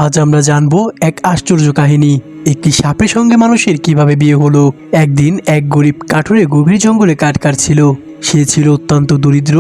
আজ আমরা জানবো এক আশ্চর্য কাহিনী। একটি সাপের সঙ্গে মানুষের কিভাবে বিয়ে হলো। একদিন এক গরিব কাঠুরে গভীর জঙ্গলে কাঠ কাটছিল। সে ছিল অত্যন্ত দরিদ্র,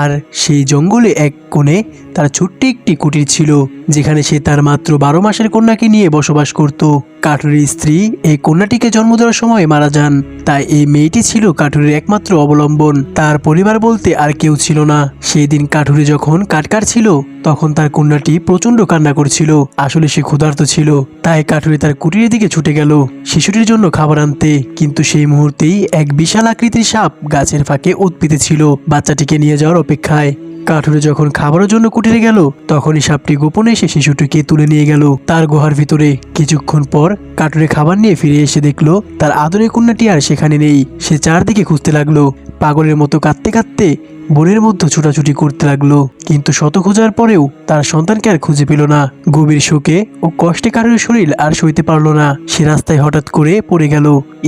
আর সেই জঙ্গলে এক কোণে তার ছোট্ট একটি কুটির ছিল, যেখানে সে তার মাত্র 12 মাসের কন্যাকে নিয়ে বসবাস করত। কাঠুরের স্ত্রী এই কন্যাটিকে জন্ম দেওয়ার সময় মারা যান, তাই এই মেয়েটি ছিল কাঠুরের একমাত্র অবলম্বন। তার পরিবার বলতে আর কেউ ছিল না। সেই দিন কাঠুরে যখন কাঠ কাটছিল, তখন তার কন্যাটি প্রচন্ড কান্না করছিল। আসলে সে ক্ষুধার্ত ছিল, তাই কাঠুরে তার কুটিরের দিকে ছুটে গেল শিশুটির জন্য খাবার আনতে। কিন্তু সেই মুহূর্তেই এক বিশাল আকৃতির সাপ গাছের ফাঁকে উৎপিতে ছিল, বাচ্চাটিকে নিয়ে যাওয়ার অপেক্ষায়। কাঠুরে যখন খাবারের জন্য কুটিরে গেল, তখনই সাপটি গোপনে এসে শিশুটিকে তুলে নিয়ে গেল তার গুহার ভিতরে। কিছুক্ষণ পর কাঠুরে খাবার নিয়ে ফিরে এসে দেখলো তার আদরের কন্যাটি আর সেখানে নেই। সে চারদিকে খুঁজতে লাগলো, পাগলের মতো কাঁদতে কাঁদতে বনের মধ্যে ছোটাছুটি করতে লাগলো। কিন্তু শত খোঁজার পরেও তার সন্তানকে আর খুঁজে পেল না। গভীর শোকে ও কষ্টে কাঠুরের শরীর আর সইতে পারলো না। সে রাস্তায় হঠাৎ করে পড়ে গেল,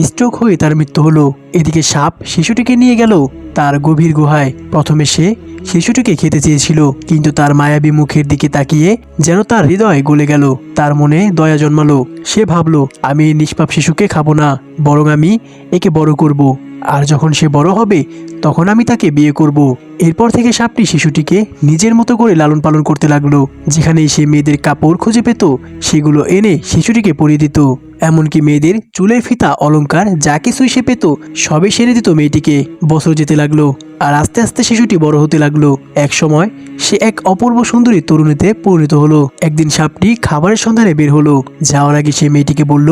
স্ট্রোক হয়ে তার মৃত্যু হলো। এদিকে সাপ শিশুটিকে নিয়ে গেল তার গভীর গুহায়। প্রথমে সে শিশুটিকে খেতে চেয়েছিল, কিন্তু তার মায়াবী মুখের দিকে তাকিয়ে যেন তার হৃদয় গলে গেল। তার মনে দয়া জন্মালো। সে ভাবলো, আমি এই নিষ্পাপ শিশুকে খাবো না, বরং আমি একে বড় করব। আর যখন সে বড় হবে, তখন আমি তাকে বিয়ে করব। এরপর থেকে সাপটি শিশুটিকে নিজের মতো করে লালন পালন করতে লাগলো। যেখানেই সে মেয়েদের কাপড় খুঁজে পেত, সেগুলো এনে শিশুটিকে পরিয়ে দিত। এমনকি মেয়েদের চুলের ফিতা, অলংকার যা কিছুই সে পেত, সবই সেরে দিত মেয়েটিকে। বছর যেতে লাগলো, আর আস্তে আস্তে শিশুটি বড় হতে লাগলো। এক সময় সে এক অপূর্ব সুন্দরী তরুণীতে পরিণত হলো। একদিন সাপটি খাবারের সন্ধানে বের হলো। যাওয়ার আগে সে মেয়েটিকে বলল,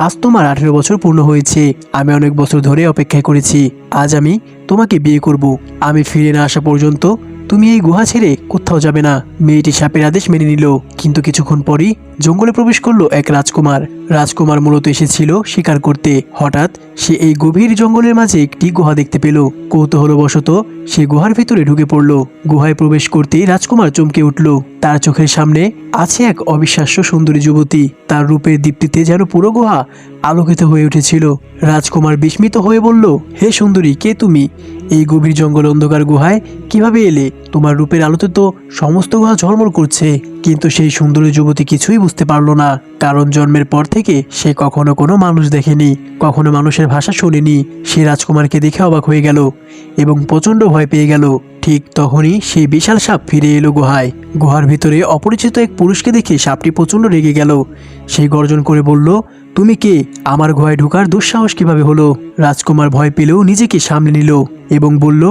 আজ তোমার 18 বছর পূর্ণ হয়েছে। আমি অনেক বছর ধরে অপেক্ষা করেছি। আজ আমি তোমাকে বিয়ে করব। আমি ফিরে না আসা পর্যন্ত তুমি এই গুহা ছেড়ে কোথাও যাবে না। মেয়েটি সাপের আদেশ মেনে নিল। কিন্তু কিছুক্ষণ পরই জঙ্গলে প্রবেশ করলো এক রাজকুমার। রাজকুমার মূলত এসেছিল শিকার করতে। হঠাৎ সে এই গভীর জঙ্গলের মাঝে একটি গুহা দেখতে পেল। কৌতূহলবশত সে গুহার ভিতরে ঢুকে পড়ল। গুহায় প্রবেশ করতেই রাজকুমার চমকে উঠল। তার চোখের সামনে আছে এক অবিশ্বাস্য সুন্দরী যুবতী। তার রূপের দীপ্তিতে যেন পুরো গুহা আলোকিত হয়ে উঠেছিল। রাজকুমার বিস্মিত হয়ে বলল, হে সুন্দরী, কে তুমি? এই গভীর জঙ্গল অন্ধকার গুহায় কিভাবে এলে? তোমার রূপের আলোতে তো সমস্ত গুহা ঝলমল করছে। কিন্তু সেই সুন্দরী যুবতী কিছুই বুঝতে পারল না, কারণ জন্মের পর থেকে সে কখনো কোনো মানুষ দেখেনি, কখনো মানুষের ভাষা শোনেনি। সে রাজকুমারকে দেখে অবাক হয়ে গেল এবং প্রচন্ড ভয় পেয়ে গেল। ঠিক তখনই সেই বিশাল সাপ ফিরে এলো গুহায়। গুহার ভিতরে অপরিচিত এক পুরুষকে দেখে সাপটি প্রচন্ড রেগে গেল। সে গর্জন করে বলল, তুমি কে? আমার গুহায় ঢোকার দুঃসাহস কিভাবে হলো? রাজকুমার ভয় পেলেও নিজেকে সামলে নিল এবং বলল,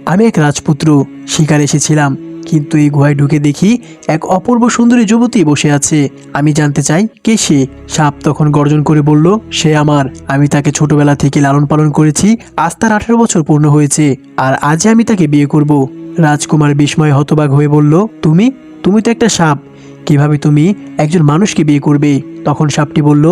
আমি এক রাজপুত্র, শিকার এসেছিলাম। কিন্তু এই গুহায় ঢুকে দেখি এক অপূর্ব সুন্দরী যুবতী বসে আছে। আমি জানতে চাই কে সে? সাপ তখন গর্জন করে বলল, সে আমার। আমি তাকে ছোটবেলা থেকে লালন পালন করেছি। আজ তার 18 বছর পূর্ণ হয়েছে, আর আজই আমি তাকে বিয়ে করব। রাজকুমার বিস্ময়ে হতবাক হয়ে বলল, তুমি তুমি তো একটা সাপ, কিভাবে তুমি একজন মানুষকে বিয়ে করবে? তখন সাপটি বলল,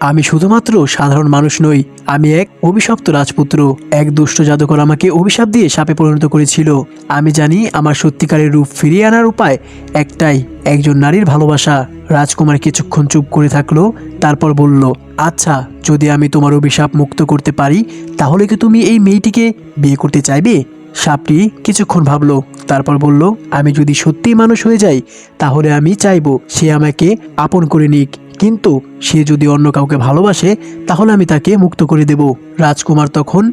আমি শুধুমাত্র সাধারণ মানুষ নই, আমি এক অভিশপ্ত রাজপুত্র। এক দুষ্ট জাদুকর আমাকে অভিশাপ দিয়ে সাপে পরিণত করেছিল। আমি জানি আমার সত্যিকারের রূপ ফিরিয়ে আনার উপায় একটাই, একজন নারীর ভালোবাসা। রাজকুমার কিছুক্ষণ চুপ করে থাকলো, তারপর বলল, আচ্ছা, যদি আমি তোমার অভিশাপ মুক্ত করতে পারি, তাহলে কি তুমি এই মেয়েটিকে বিয়ে করতে চাইবে? সাপটি কিছুক্ষণ ভাবলো, তারপর বলল, আমি যদি সত্যিই মানুষ হয়ে যাই, তাহলে আমি চাইবো সে আমাকে আপন করে নিক। কিন্তু সে যদি অন্য কাউকে ভালোবাসে, তাহলে আমি তাকে মুক্ত করে দেব। রাজকুমার তখন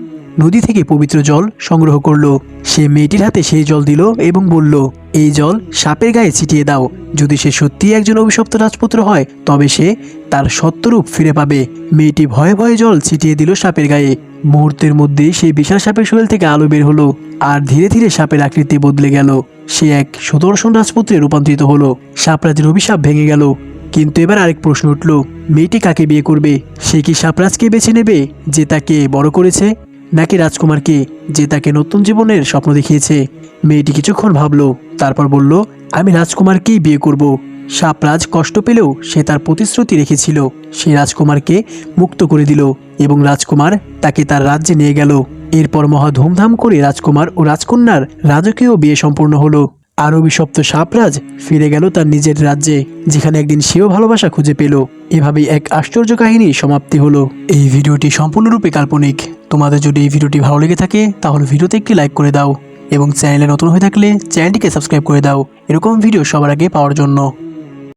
নদী থেকে পবিত্র জল সংগ্রহ করলো। সে মেয়েটির হাতে সেই জল দিল এবং বলল, এই জল সাপের গায়ে ছিটিয়ে দাও। যদি সে সত্যিই একজন অভিশপ্ত রাজপুত্র হয়, তবে সে তার সত্যরূপ ফিরে পাবে। মেয়েটি ভয়ে ভয়ে জল ছিটিয়ে দিল সাপের গায়ে। মুহূর্তের মধ্যেই সেই বিশাল সাপের শরীর থেকে আলো বের হলো, আর ধীরে ধীরে সাপের আকৃতি বদলে গেল। সে এক সুদর্শন রাজপুত্রে রূপান্তরিত হলো। সাপরাজের অভিশাপ ভেঙে গেল। কিন্তু এবার আরেক প্রশ্ন উঠল, মেয়েটি কাকে বিয়ে করবে? সে কি সাপরাজকে বেছে নেবে, যে তাকে বড় করেছে, নাকি রাজকুমারকে, যে তাকে নতুন জীবনের স্বপ্ন দেখিয়েছে? মেয়েটি কিছুক্ষণ ভাবলো, তারপর বলল, আমি রাজকুমারকেই বিয়ে করব। সাপরাজ কষ্ট পেলেও সে তার প্রতিশ্রুতি রেখেছিল। সে রাজকুমারকে মুক্ত করে দিল এবং রাজকুমার তাকে তার রাজ্যে নিয়ে গেল। এরপর মহা ধুমধাম করে রাজকুমার ও রাজকন্যার রাজকীয় বিয়ে সম্পূর্ণ হলো। আর অভিশপ্ত সাপরাজ ফিরে গেল তার নিজের রাজ্যে, যেখানে একদিন সেও ভালোবাসা খুঁজে পেল। এভাবেই এক আশ্চর্য কাহিনীর সমাপ্তি হলো। এই ভিডিওটি সম্পূর্ণরূপে কাল্পনিক। তোমাদের যদি এই ভিডিওটি ভালো লেগে থাকে, তাহলে ভিডিওতে একটি লাইক করে দাও এবং চ্যানেলে নতুন হয়ে থাকলে চ্যানেলটিকে সাবস্ক্রাইব করে দাও, এরকম ভিডিও সবার আগে পাওয়ার জন্য।